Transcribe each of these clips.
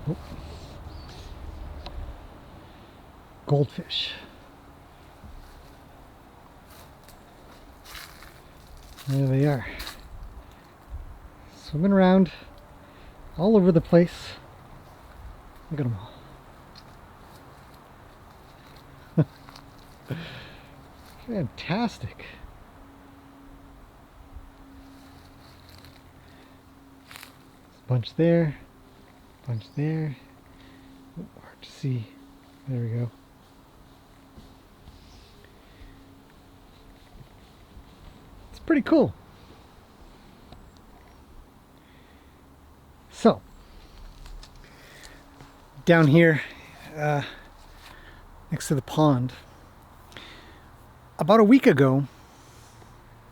Oh. Goldfish. There they are. Swimming around all over the place. Look at them all. Fantastic. Bunch there, bunch there. Oh, hard to see. There we go. It's pretty cool. So, down here next to the pond, about a week ago,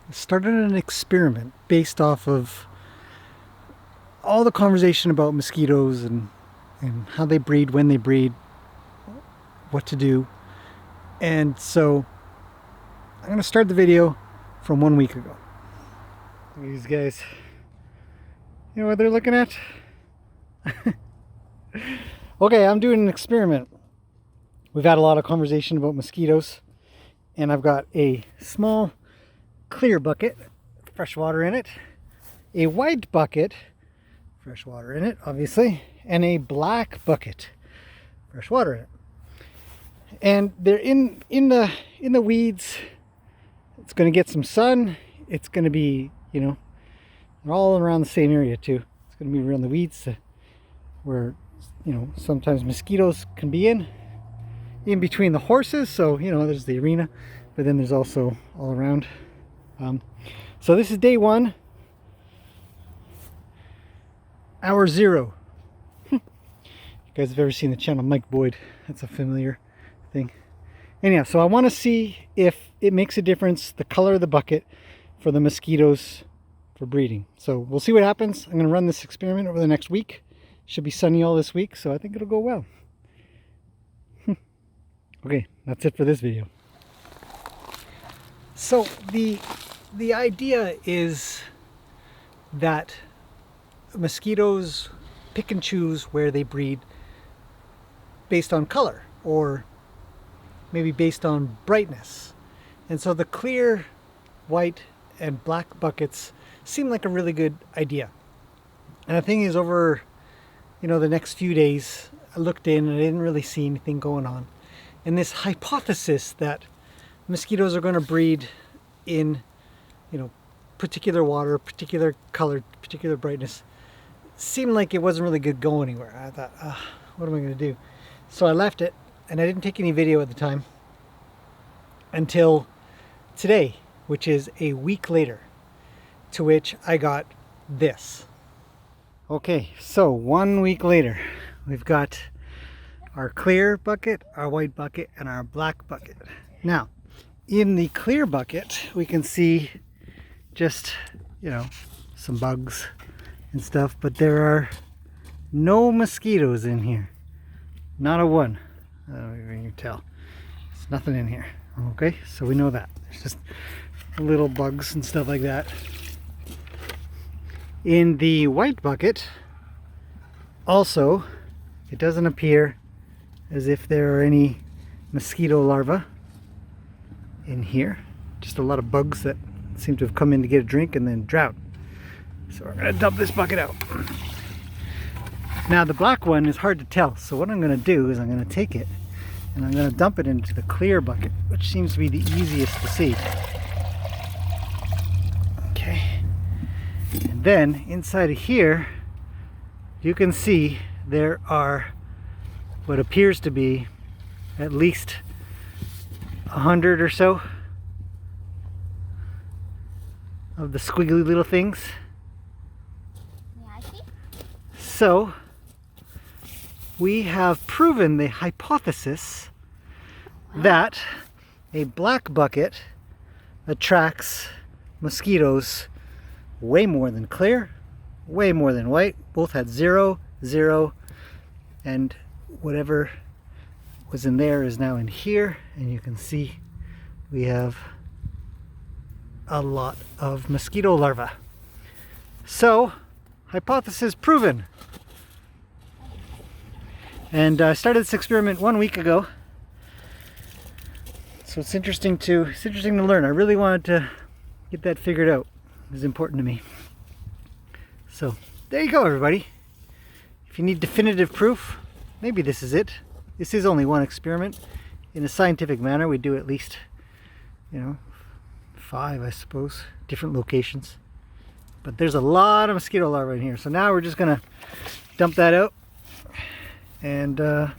I started an experiment based off of all the conversation about mosquitoes and how they breed, when they breed, what to do. And so I'm going to start the video from 1 week ago. Look at these guys. You know what they're looking at? Okay, I'm doing an experiment. We've had a lot of conversation about mosquitoes, and I've got a small clear bucket, fresh water in it, a white bucket, fresh water in it, obviously, and a black bucket, fresh water in it. And they're in the weeds. It's going to get some sun. It's going to be, you know, they're all around the same area too. It's going to be around the weeds where, you know, sometimes mosquitoes can be in between the horses. So, you know, there's the arena, but then there's also all around. So this is day 1. Hour 0. You guys have ever seen the channel Mike Boyd? That's a familiar thing. Anyhow, so I want to see if it makes a difference, the color of the bucket, for the mosquitoes for breeding. So we'll see what happens. I'm going to run this experiment over the next week. Should be sunny all this week, so I think it'll go well. Okay, that's it for this video. So the idea is that mosquitoes pick and choose where they breed based on color, or maybe based on brightness. And so the clear white and black buckets seem like a really good idea. And the thing is, over, you know, the next few days, I looked in and I didn't really see anything going on. And this hypothesis that mosquitoes are going to breed in, you know, particular water, particular color, particular brightness, seemed like it wasn't really good go anywhere. I thought, what am I going to do? So I left it, and I didn't take any video at the time until today, which is a week later, to which I got this. Okay, so 1 week later, we've got our clear bucket, our white bucket, and our black bucket. Now, in the clear bucket, we can see just, you know, some bugs and stuff, but there are no mosquitoes in here. Not a one. I don't know if you can tell. There's nothing in here. Okay, so we know that. There's just little bugs and stuff like that. In the white bucket, also, it doesn't appear as if there are any mosquito larvae in here. Just a lot of bugs that seem to have come in to get a drink and then drown. So we're going to dump this bucket out. Now the black one is hard to tell, so what I'm going to do is I'm going to take it and I'm going to dump it into the clear bucket, which seems to be the easiest to see. Okay. And then inside of here, you can see there are what appears to be at least 100 or so of the squiggly little things. Yeah, I see. So we have proven the hypothesis that a black bucket attracts mosquitoes way more than clear, way more than white. Both had 0, 0, and whatever was in there is now in here, and you can see we have a lot of mosquito larvae. So, hypothesis proven. And I started this experiment 1 week ago. So it's interesting to learn. I really wanted to get that figured out. It was important to me. So there you go, everybody. If you need definitive proof, maybe this is it. This is only one experiment. In a scientific manner, we do at least, 5, I suppose, different locations. But there's a lot of mosquito larvae in here. So now we're just gonna dump that out, and that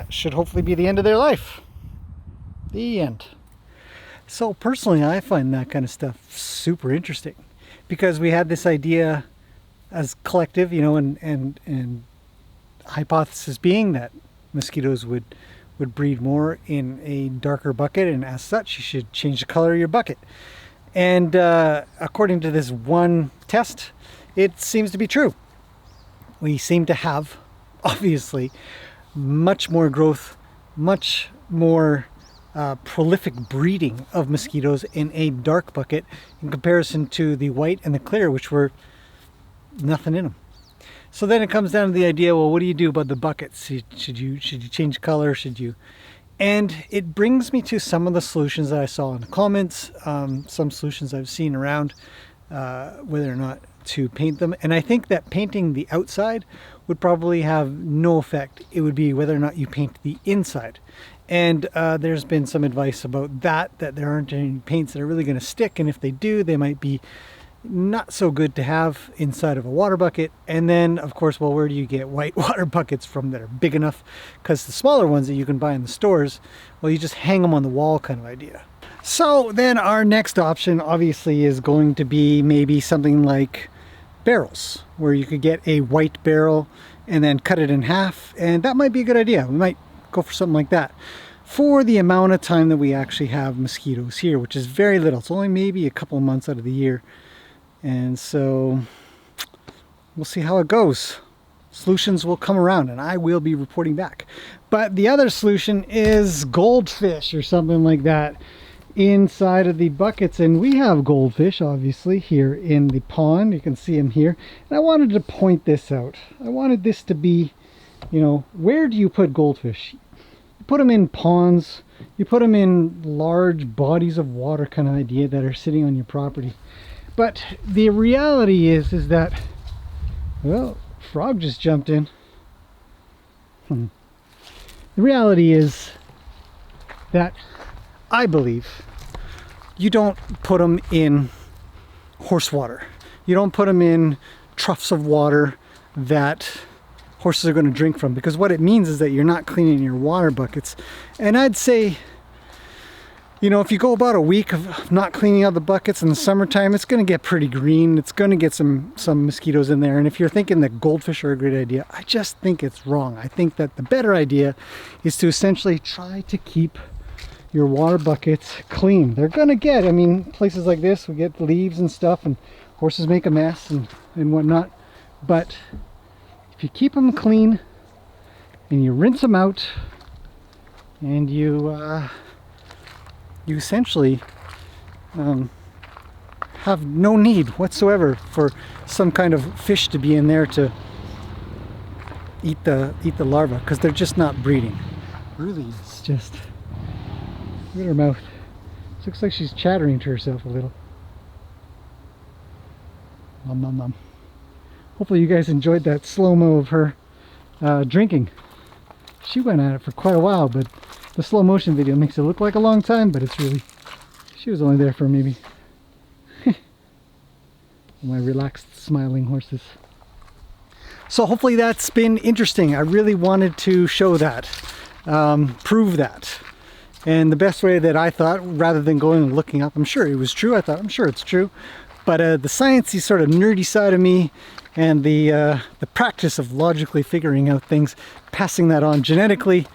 should hopefully be the end of their life. The end. So personally, I find that kind of stuff super interesting, because we had this idea as collective, and hypothesis being that mosquitoes would breed more in a darker bucket, and as such you should change the color of your bucket. And according to this one test, it seems to be true. We seem to have, obviously, much more growth, much more prolific breeding of mosquitoes in a dark bucket in comparison to the white and the clear, which were nothing in them. So then it comes down to the idea, well, what do you do about the buckets? Should you change color? And it brings me to some of the solutions that I saw in the comments, some solutions I've seen around, whether or not to paint them. And I think that painting the outside would probably have no effect. It would be whether or not you paint the inside. And there's been some advice about that there aren't any paints that are really going to stick. And if they do, they might be not so good to have inside of a water bucket. And then, of course, well, where do you get white water buckets from that are big enough? Because the smaller ones that you can buy in the stores, well, you just hang them on the wall kind of idea. So then our next option obviously is going to be maybe something like barrels, where you could get a white barrel and then cut it in half, and that might be a good idea. We might go for something like that for the amount of time that we actually have mosquitoes here, which is very little. It's only maybe a couple of months out of the year. And so we'll see how it goes. Solutions will come around and I will be reporting back. But the other solution is goldfish or something like that inside of the buckets. And we have goldfish obviously here in the pond. You can see them here. And I wanted to point this out. I wanted this to be, where do you put goldfish? You put them in ponds. You put them in large bodies of water kind of idea that are sitting on your property. But the reality is that, well, frog just jumped in. The reality is that I believe you don't put them in horse water. You don't put them in troughs of water that horses are going to drink from, because what it means is that you're not cleaning your water buckets. And I'd say, if you go about a week of not cleaning out the buckets in the summertime, it's going to get pretty green. It's going to get some mosquitoes in there. And if you're thinking that goldfish are a great idea, I just think it's wrong. I think that the better idea is to essentially try to keep your water buckets clean. They're going to get, places like this, we get leaves and stuff, and horses make a mess and whatnot. But if you keep them clean and you rinse them out and you essentially have no need whatsoever for some kind of fish to be in there to eat the larva, because they're just not breeding. Really, it's just, look at her mouth. It looks like she's chattering to herself a little. Nom nom nom. Hopefully you guys enjoyed that slow-mo of her drinking. She went at it for quite a while, but the slow motion video makes it look like a long time, but it's really, she was only there for maybe my relaxed smiling horses. So hopefully that's been interesting. I really wanted to show that, prove that. And the best way that I thought, rather than going and looking up, I'm sure it was true, I'm sure it's true, but the sciencey sort of nerdy side of me and the practice of logically figuring out things, passing that on genetically,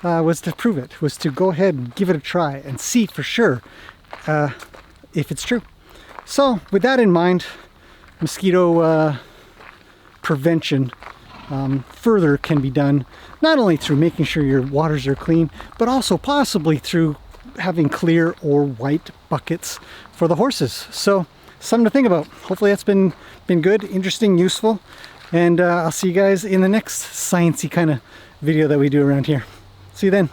was to prove it, was to go ahead and give it a try and see for sure if it's true. So with that in mind, mosquito prevention further can be done, not only through making sure your waters are clean, but also possibly through having clear or white buckets for the horses. So something to think about. Hopefully that's been good, interesting, useful. And I'll see you guys in the next sciencey kind of video that we do around here. See you then.